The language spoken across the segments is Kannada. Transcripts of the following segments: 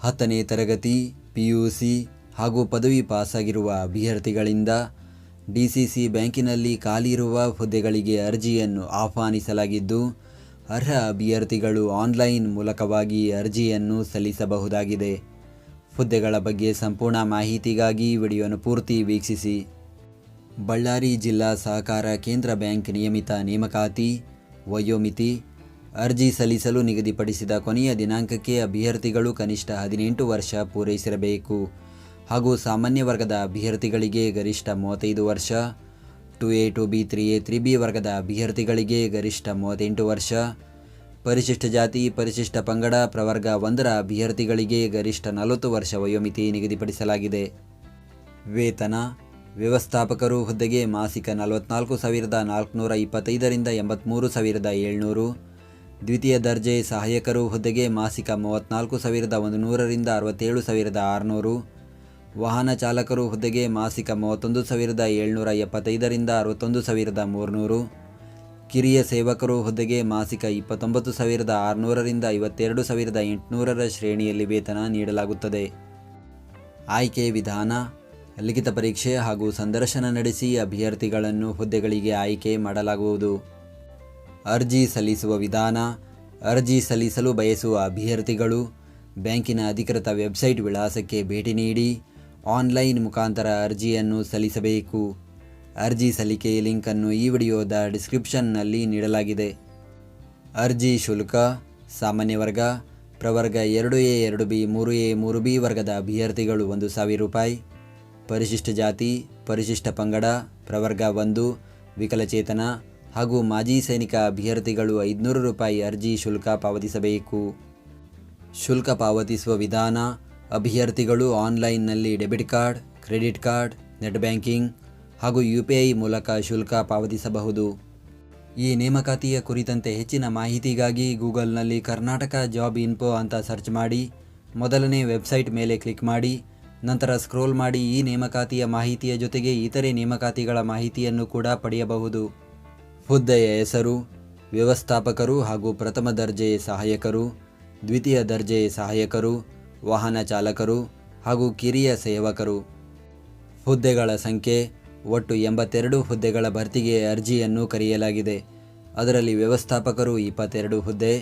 10ನೇ ತರಗತಿ, PUC ಹಾಗೂ ಪದವಿ ಪಾಸಾಗಿರುವ ಅಭ್ಯರ್ಥಿಗಳಿಂದ DCC ಬ್ಯಾಂಕಿನಲ್ಲಿ ಖಾಲಿ ಇರುವ ಹುದ್ದೆಗಳಿಗೆ ಅರ್ಜಿಯನ್ನು ಆಹ್ವಾನಿಸಲಾಗಿದ್ದು, ಅರ್ಹ ಅಭ್ಯರ್ಥಿಗಳು ಆನ್ಲೈನ್ ಮೂಲಕವಾಗಿ ಅರ್ಜಿಯನ್ನು ಸಲ್ಲಿಸಬಹುದಾಗಿದೆ. ಹುದ್ದೆಗಳ ಬಗ್ಗೆ ಸಂಪೂರ್ಣ ಮಾಹಿತಿಗಾಗಿ ವಿಡಿಯೋನ ಪೂರ್ತಿ ವೀಕ್ಷಿಸಿ. ಬಳ್ಳಾರಿ ಜಿಲ್ಲಾ ಸಹಕಾರ ಕೇಂದ್ರ ಬ್ಯಾಂಕ್ ನಿಯಮಿತ ನೇಮಕಾತಿ. ವಯೋಮಿತಿ: ಅರ್ಜಿ ಸಲ್ಲಿಸಲು ನಿಗದಿಪಡಿಸಿದ ಕೊನೆಯ ದಿನಾಂಕಕ್ಕೆ ಅಭ್ಯರ್ಥಿಗಳು ಕನಿಷ್ಠ 18 ವರ್ಷ ಪೂರೈಸಿರಬೇಕು ಹಾಗೂ ಸಾಮಾನ್ಯ ವರ್ಗದ ಅಭ್ಯರ್ಥಿಗಳಿಗೆ ಗರಿಷ್ಠ 35 ವರ್ಷ, 2A 2B 3A 3B ವರ್ಗದ ಅಭ್ಯರ್ಥಿಗಳಿಗೆ ಗರಿಷ್ಠ 38 ವರ್ಷ, ಪರಿಶಿಷ್ಟ ಜಾತಿ ಪರಿಶಿಷ್ಟ ಪಂಗಡ ಪ್ರವರ್ಗ 1ರ ಅಭ್ಯರ್ಥಿಗಳಿಗೆ ಗರಿಷ್ಠ 40 ವರ್ಷ ವಯೋಮಿತಿ ನಿಗದಿಪಡಿಸಲಾಗಿದೆ. ವೇತನ: ವ್ಯವಸ್ಥಾಪಕರು ಹುದ್ದೆಗೆ ಮಾಸಿಕ 44,425 ರಿಂದ 83,700. ದ್ವಿತೀಯ ದರ್ಜೆ ಸಹಾಯಕರು ಹುದ್ದೆಗೆ ಮಾಸಿಕ 34,100 ರಿಂದ 67,600. ವಾಹನ ಚಾಲಕರು ಹುದ್ದೆಗೆ ಮಾಸಿಕ 31,775 ರಿಂದ 61,300. ಕಿರಿಯ ಸೇವಕರು ಹುದ್ದೆಗೆ ಮಾಸಿಕ 29,600 ರಿಂದ 52,800 ಶ್ರೇಣಿಯಲ್ಲಿ ವೇತನ ನೀಡಲಾಗುತ್ತದೆ. ಆಯ್ಕೆ ವಿಧಾನ: ಲಿಖಿತ ಪರೀಕ್ಷೆ ಹಾಗೂ ಸಂದರ್ಶನ ನಡೆಸಿ ಅಭ್ಯರ್ಥಿಗಳನ್ನು ಹುದ್ದೆಗಳಿಗೆ ಆಯ್ಕೆ ಮಾಡಲಾಗುವುದು. ಅರ್ಜಿ ಸಲ್ಲಿಸುವ ವಿಧಾನ: ಅರ್ಜಿ ಸಲ್ಲಿಸಲು ಬಯಸುವ ಅಭ್ಯರ್ಥಿಗಳು ಬ್ಯಾಂಕಿನ ಅಧಿಕೃತ ವೆಬ್ಸೈಟ್ ವಿಳಾಸಕ್ಕೆ ಭೇಟಿ ನೀಡಿ ಆನ್ಲೈನ್ ಮುಖಾಂತರ ಅರ್ಜಿಯನ್ನು ಸಲ್ಲಿಸಬೇಕು. ಅರ್ಜಿ ಸಲ್ಲಿಕೆಯ ಲಿಂಕನ್ನು ಈ ವಿಡಿಯೋದ ಡಿಸ್ಕ್ರಿಪ್ಷನ್ನಲ್ಲಿ ನೀಡಲಾಗಿದೆ. ಅರ್ಜಿ ಶುಲ್ಕ: ಸಾಮಾನ್ಯ ವರ್ಗ, ಪ್ರವರ್ಗ 2A 2B 3A 3B ವರ್ಗದ ಅಭ್ಯರ್ಥಿಗಳು 1,000 ರೂಪಾಯಿ. ಪರಿಶಿಷ್ಟ ಜಾತಿ ಪರಿಶಿಷ್ಟ ಪಂಗಡ ಪ್ರವರ್ಗ 1, ವಿಕಲಚೇತನ ಹಾಗೂ ಮಾಜಿ ಸೈನಿಕ ಅಭ್ಯರ್ಥಿಗಳು 500 ರೂಪಾಯಿ ಅರ್ಜಿ ಶುಲ್ಕ ಪಾವತಿಸಬೇಕು. ಶುಲ್ಕ ಪಾವತಿಸುವ ವಿಧಾನ: ಅಭ್ಯರ್ಥಿಗಳು ಆನ್ಲೈನ್ನಲ್ಲಿ debit card, credit card, net banking ಹಾಗೂ UPI ಮೂಲಕ ಶುಲ್ಕ ಪಾವತಿಸಬಹುದು. ಈ ನೇಮಕಾತಿಯ ಕುರಿತಂತೆ ಹೆಚ್ಚಿನ ಮಾಹಿತಿಗಾಗಿ ಗೂಗಲ್ನಲ್ಲಿ ಕರ್ನಾಟಕ ಜಾಬ್ ಇನ್ಫೋ ಅಂತ ಸರ್ಚ್ ಮಾಡಿ ಮೊದಲನೇ ವೆಬ್ಸೈಟ್ ಮೇಲೆ ಕ್ಲಿಕ್ ಮಾಡಿ ನಂತರ ಸ್ಕ್ರೋಲ್ ಮಾಡಿ ಈ ನೇಮಕಾತಿಯ ಮಾಹಿತಿಯ ಜೊತೆಗೆ ಇತರೆ ನೇಮಕಾತಿಗಳ ಮಾಹಿತಿಯನ್ನು ಕೂಡ ಪಡೆಯಬಹುದು. ಹುದ್ದೆಯ ಹೆಸರು: ವ್ಯವಸ್ಥಾಪಕರು ಹಾಗೂ ಪ್ರಥಮ ದರ್ಜೆ ಸಹಾಯಕರು, ದ್ವಿತೀಯ ದರ್ಜೆ ಸಹಾಯಕರು, ವಾಹನ ಚಾಲಕರು ಹಾಗೂ ಕಿರಿಯ ಸೇವಕರು. ಹುದ್ದೆಗಳ ಸಂಖ್ಯೆ: ಒಟ್ಟು 82 ಹುದ್ದೆಗಳ ಭರ್ತಿಗೆ ಅರ್ಜಿಯನ್ನು ಕರೆಯಲಾಗಿದೆ. ಅದರಲ್ಲಿ ವ್ಯವಸ್ಥಾಪಕರು 22 ಹುದ್ದೆ,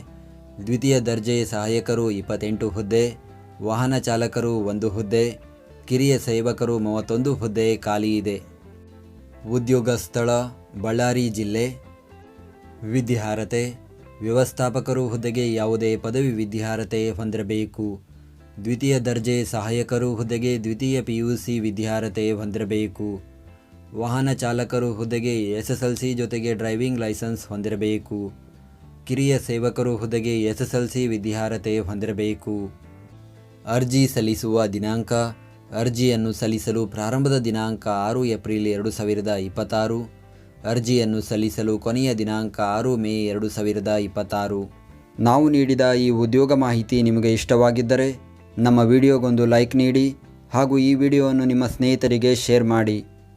ದ್ವಿತೀಯ ದರ್ಜೆ ಸಹಾಯಕರು 28 ಹುದ್ದೆ, ವಾಹನ ಚಾಲಕರು 1 ಹುದ್ದೆ, ಕಿರಿಯ ಸೇವಕರು 31 ಹುದ್ದೆ ಖಾಲಿ ಇದೆ. ಉದ್ಯೋಗ ಸ್ಥಳ: ಬಳ್ಳಾರಿ ಜಿಲ್ಲೆ. ವಿದ್ಯಾರ್ಹತೆ: ವ್ಯವಸ್ಥಾಪಕರು ಹುದ್ದೆಗೆ ಯಾವುದೇ ಪದವಿ ವಿದ್ಯಾರ್ಹತೆ ಹೊಂದಿರಬೇಕು. ದ್ವಿತೀಯ ದರ್ಜೆ ಸಹಾಯಕರು ಹುದ್ದೆಗೆ ದ್ವಿತೀಯ PUC ವಿದ್ಯಾರ್ಹತೆ ಹೊಂದಿರಬೇಕು. ವಾಹನ ಚಾಲಕರು ಹುದ್ದೆಗೆ SSLC ಜೊತೆಗೆ ಡ್ರೈವಿಂಗ್ ಲೈಸೆನ್ಸ್ ಹೊಂದಿರಬೇಕು. ಕಿರಿಯ ಸೇವಕರು ಹುದ್ದೆಗೆ SSLC ವಿದ್ಯಾರ್ಹತೆ ಹೊಂದಿರಬೇಕು. ಅರ್ಜಿ ಸಲ್ಲಿಸುವ ದಿನಾಂಕ: ಅರ್ಜಿಯನ್ನು ಸಲ್ಲಿಸಲು ಪ್ರಾರಂಭದ ದಿನಾಂಕ 6 ಏಪ್ರಿಲ್ 2026. ಅರ್ಜಿಯನ್ನು ಸಲ್ಲಿಸಲು ಕೊನೆಯ ದಿನಾಂಕ 6 ಮೇ 2026. ನಾವು ನೀಡಿದ ಈ ಉದ್ಯೋಗ ಮಾಹಿತಿ ನಿಮಗೆ ಇಷ್ಟವಾಗಿದ್ದರೆ ನಮ್ಮ ವಿಡಿಯೋಗೊಂದು ಲೈಕ್ ನೀಡಿ ಹಾಗೂ ಈ ವಿಡಿಯೋವನ್ನು ನಿಮ್ಮ ಸ್ನೇಹಿತರಿಗೆ ಶೇರ್ ಮಾಡಿ.